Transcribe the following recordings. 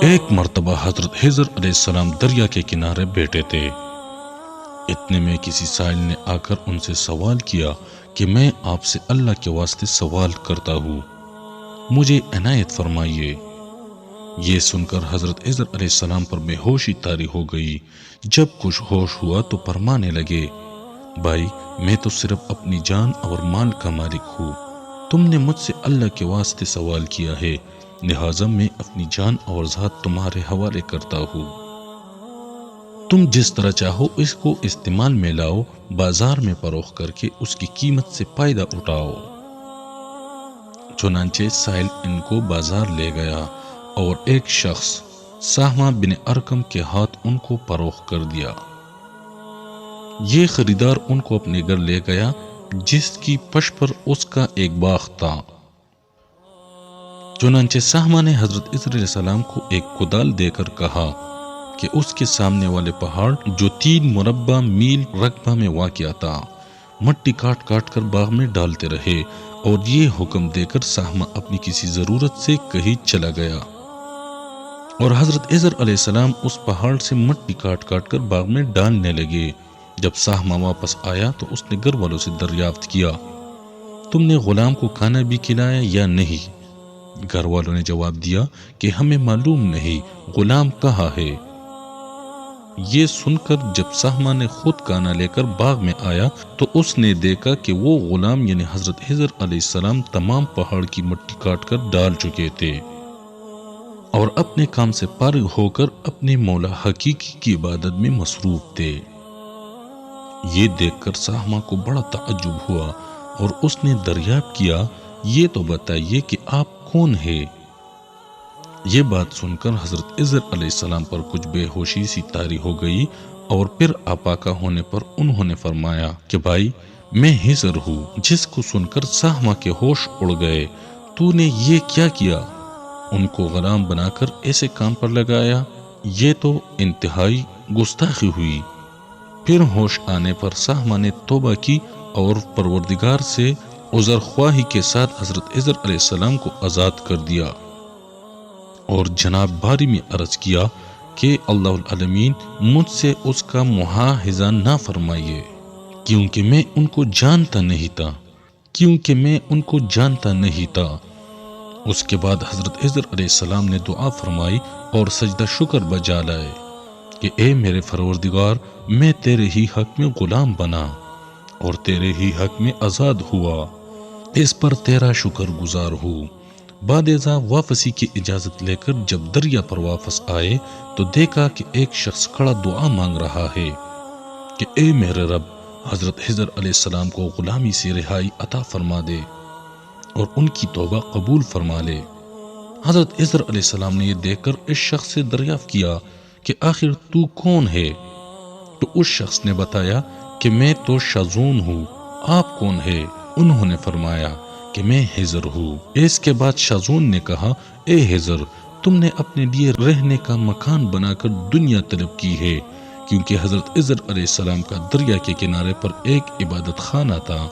ایک مرتبہ حضرت خضر علیہ السلام دریا کے کنارے بیٹھے تھے۔ اتنے میں کسی سائل نے آ کر ان سے سوال کیا کہ میں آپ سے اللہ کے واسطے سوال کرتا ہوں، مجھے عنایت فرمائیے۔ یہ سن کر حضرت خضر علیہ السلام پر بے ہوشی طاری ہو گئی۔ جب کچھ ہوش ہوا تو فرمانے لگے، بھائی میں تو صرف اپنی جان اور مال کا مالک ہوں، تم نے مجھ سے اللہ کے واسطے سوال کیا ہے، لہٰذا میں اپنی جان اور ذات تمہارے حوالے کرتا ہوں، تم جس طرح چاہو اس کو استعمال میں لاؤ، بازار میں فروخت کر کے اس کی قیمت سے فائدہ اٹھاؤ۔ چنانچہ سائل ان کو بازار لے گیا اور ایک شخص سہمہ بن ارقم کے ہاتھ ان کو فروخت کر دیا۔ یہ خریدار ان کو اپنے گھر لے گیا جس کی پش پر اس کا ایک باغ تھا۔ چنانچہ سہمہ نے حضرت خضر علیہ السلام کو ایک کدال دے کر کہا کہ اس کے سامنے والے پہاڑ جو 3 مربع میل رقبہ میں واقع تھا، مٹی کاٹ کاٹ کر باغ میں ڈالتے رہے، اور یہ حکم دے کر سہمہ اپنی کسی ضرورت سے کہیں چلا گیا، اور حضرت خضر علیہ السلام اس پہاڑ سے مٹی کاٹ کاٹ کر باغ میں ڈالنے لگے۔ جب سہمہ واپس آیا تو اس نے گھر والوں سے دریافت کیا، تم نے غلام کو کھانا بھی کھلایا یا نہیں؟ گھر والوں نے جواب دیا کہ ہمیں معلوم نہیں، غلام کہاں ہے؟ یہ سن کر جب سہمہ نے خود کھانا لے کر باغ میں آیا تو اس نے دیکھا کہ وہ غلام یعنی حضرت خضر علیہ السلام تمام پہاڑ کی مٹی کاٹ کر ڈال چکے تھے اور اپنے کام سے فارغ ہو کر اپنے مولا حقیقی کی عبادت میں مصروف تھے۔ یہ دیکھ کر سہمہ کو بڑا تعجب ہوا اور اس نے دریافت کیا، یہ تو بتائیے کہ آپ کون ہے؟ یہ بات سن کر حضرت خضر علیہ السلام پر کچھ بے ہوشی سی طاری ہو گئی، اور پھر آپاکا ہونے پر انہوں نے فرمایا کہ بھائی میں خضر ہوں۔ جس کو سن کر سہمہ کے ہوش اڑ گئے، تو نے یہ کیا کیا؟ ان کو غلام بنا کر ایسے کام پر لگایا، یہ تو انتہائی گستاخی ہوئی۔ پھر ہوش آنے پر سہمہ نے توبہ کی اور پروردگار سے عذر خواہی کے ساتھ حضرت خضر علیہ السلام کو آزاد کر دیا اور جناب باری میں عرض کیا کہ اللہ العالمین مجھ سے اس کا مواخذہ نہ فرمائیے، کیونکہ میں ان کو جانتا نہیں تھا۔ اس کے بعد حضرت خضر علیہ السلام نے دعا فرمائی اور سجدہ شکر بجا لائے کہ اے میرے پروردگار، میں تیرے ہی حق میں غلام بنا اور تیرے ہی حق میں آزاد ہوا، اس پر تیرا شکر گزار ہوں۔ بعد ازاں واپسی کی اجازت لے کر جب دریا پر واپس آئے تو دیکھا کہ ایک شخص کھڑا دعا مانگ رہا ہے کہ اے میرے رب، حضرت خضر علیہ السلام کو غلامی سے رہائی عطا فرما دے اور ان کی توبہ قبول فرما لے۔ حضرت خضر علیہ السلام نے یہ دیکھ کر اس شخص سے دریافت کیا کہ آخر تو کون ہے؟ تو اس شخص نے بتایا کہ میں تو شازون ہوں، آپ کون ہے؟ انہوں نے فرمایا کہ میں خضر ہوں۔ اس کے بعد شازون نے کہا، اے خضر، تم نے اپنے لیے رہنے کا مکان بنا کر دنیا طلب کی ہے، کیونکہ حضرت خضر علیہ السلام کا دریا کے کنارے پر ایک عبادت خانہ تھا۔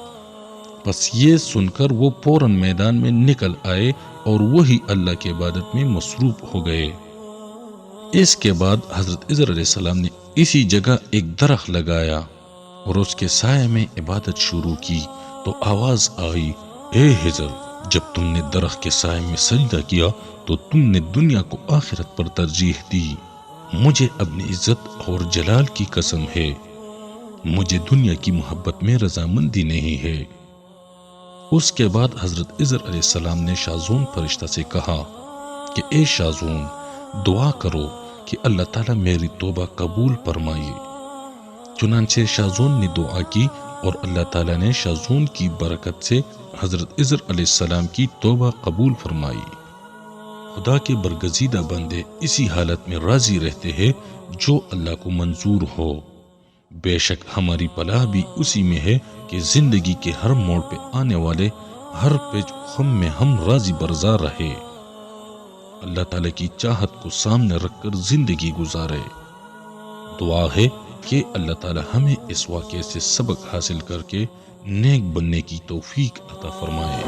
بس یہ سن کر وہ فوراً میدان میں نکل آئے اور وہی اللہ کی عبادت میں مصروف ہو گئے۔ اس کے بعد حضرت خضر علیہ السلام نے اسی جگہ ایک درخت لگایا اور اس کے سائے میں عبادت شروع کی تو آواز آئی، اے خضر، جب تم نے درخت کے سائے میں سجدہ کیا تو تم نے دنیا کو آخرت پر ترجیح دی۔ مجھے اپنی عزت اور جلال کی قسم ہے، مجھے دنیا کی محبت میں رضامندی نہیں ہے۔ اس کے بعد حضرت خضر علیہ السلام نے شازون فرشتہ سے کہا کہ اے شازون، دعا کرو کہ اللہ تعالیٰ میری توبہ قبول فرمائے۔ چنانچہ شازون نے دعا کی اور اللہ تعالیٰ نے شازون کی برکت سے حضرت خضر علیہ السلام کی توبہ قبول فرمائی۔ خدا کے برگزیدہ بندے اسی حالت میں راضی رہتے ہیں جو اللہ کو منظور ہو۔ بے شک ہماری فلاح بھی اسی میں ہے کہ زندگی کے ہر موڑ پہ آنے والے ہر پیچ خم میں ہم راضی برزار رہے، اللہ تعالیٰ کی چاہت کو سامنے رکھ کر زندگی گزارے۔ دعا ہے کہ اللہ تعالیٰ ہمیں اس واقعے سے سبق حاصل کر کے نیک بننے کی توفیق عطا فرمائے۔